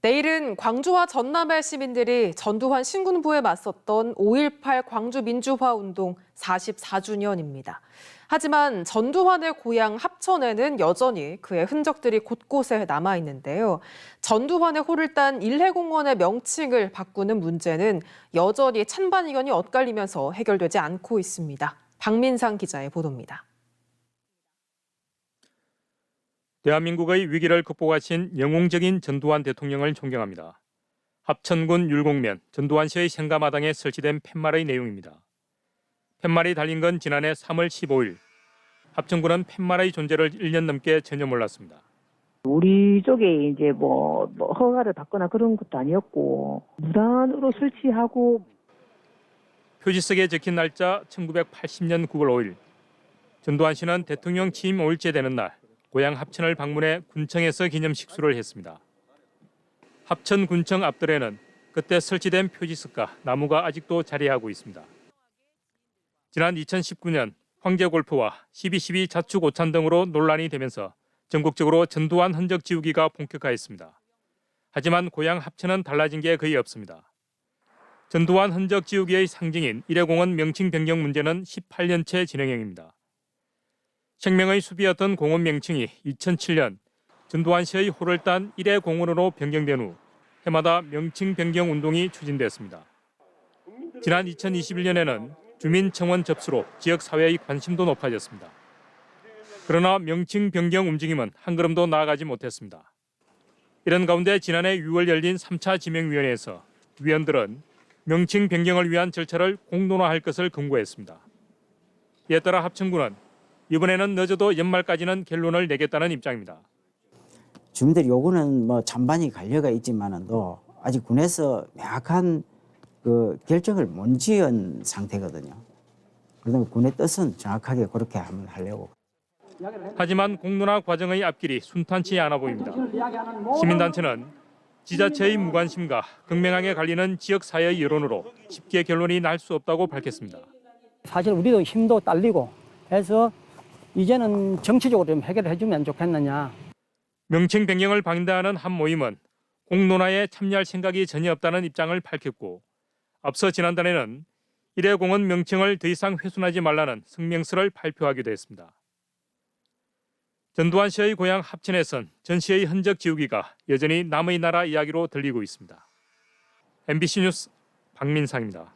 내일은 광주와 전남의 시민들이 전두환 신군부에 맞섰던 5.18 광주민주화운동 44주년입니다. 하지만 전두환의 고향 합천에는 여전히 그의 흔적들이 곳곳에 남아있는데요. 전두환의 호를 딴 일해공원의 명칭을 바꾸는 문제는 여전히 찬반 의견이 엇갈리면서 해결되지 않고 있습니다. 박민상 기자의 보도입니다. 대한민국의 위기를 극복하신 영웅적인 전두환 대통령을 존경합니다. 합천군 율곡면 전두환 씨의 생가마당에 설치된 팻말의 내용입니다. 팻말이 달린 건 지난해 3월 15일. 합천군은 팻말의 존재를 1년 넘게 전혀 몰랐습니다. 우리 쪽에 이제 뭐 허가를 받거나 그런 것도 아니었고 무단으로 설치하고 표지석에 적힌 날짜 1980년 9월 5일. 전두환 씨는 대통령 취임 5일째 되는 날 고향 합천을 방문해 군청에서 기념식수를 했습니다. 합천군청 앞뜰에는 그때 설치된 표지석과 나무가 아직도 자리하고 있습니다. 지난 2019년 황제골프와 12.12 자축 오찬 등으로 논란이 되면서 전국적으로 전두환 흔적 지우기가 본격화했습니다. 하지만 고향 합천은 달라진 게 거의 없습니다. 전두환 흔적 지우기의 상징인 일해공원 명칭 변경 문제는 18년째 진행형입니다. 생명의 숲이었던 공원 명칭이 2007년 전두환 씨의 호를 딴 일해공원으로 변경된 후 해마다 명칭 변경 운동이 추진됐습니다. 지난 2021년에는 주민청원 접수로 지역사회의 관심도 높아졌습니다. 그러나 명칭 변경 움직임은 한 걸음도 나아가지 못했습니다. 이런 가운데 지난해 6월 열린 3차 지명위원회에서 위원들은 명칭 변경을 위한 절차를 공론화할 것을 권고했습니다. 이에 따라 합천군은 이번에는 늦어도 연말까지는 결론을 내겠다는 입장입니다. 주민들 요구는 찬반이 갈려가 있지만도 아직 군에서 명확한 그 결정을 못 지은 상태거든요. 그래서 군의 뜻은 정확하게 그렇게 한번 하려고. 하지만 공론화 과정의 앞길이 순탄치 않아 보입니다. 시민단체는 지자체의 무관심과 극명하게 갈리는 지역사회의 여론으로 쉽게 결론이 날 수 없다고 밝혔습니다. 사실 우리도 힘도 딸리고 해서 이제는 정치적으로 좀 해결해 주면 좋겠느냐. 명칭 변경을 반대하는 한 모임은 공론화에 참여할 생각이 전혀 없다는 입장을 밝혔고 앞서 지난달에는 일해공원 명칭을 더 이상 훼손하지 말라는 성명서를 발표하기도 했습니다. 전두환 씨의 고향 합천에선 전 씨의 흔적 지우기가 여전히 남의 나라 이야기로 들리고 있습니다. MBC 뉴스 박민상입니다.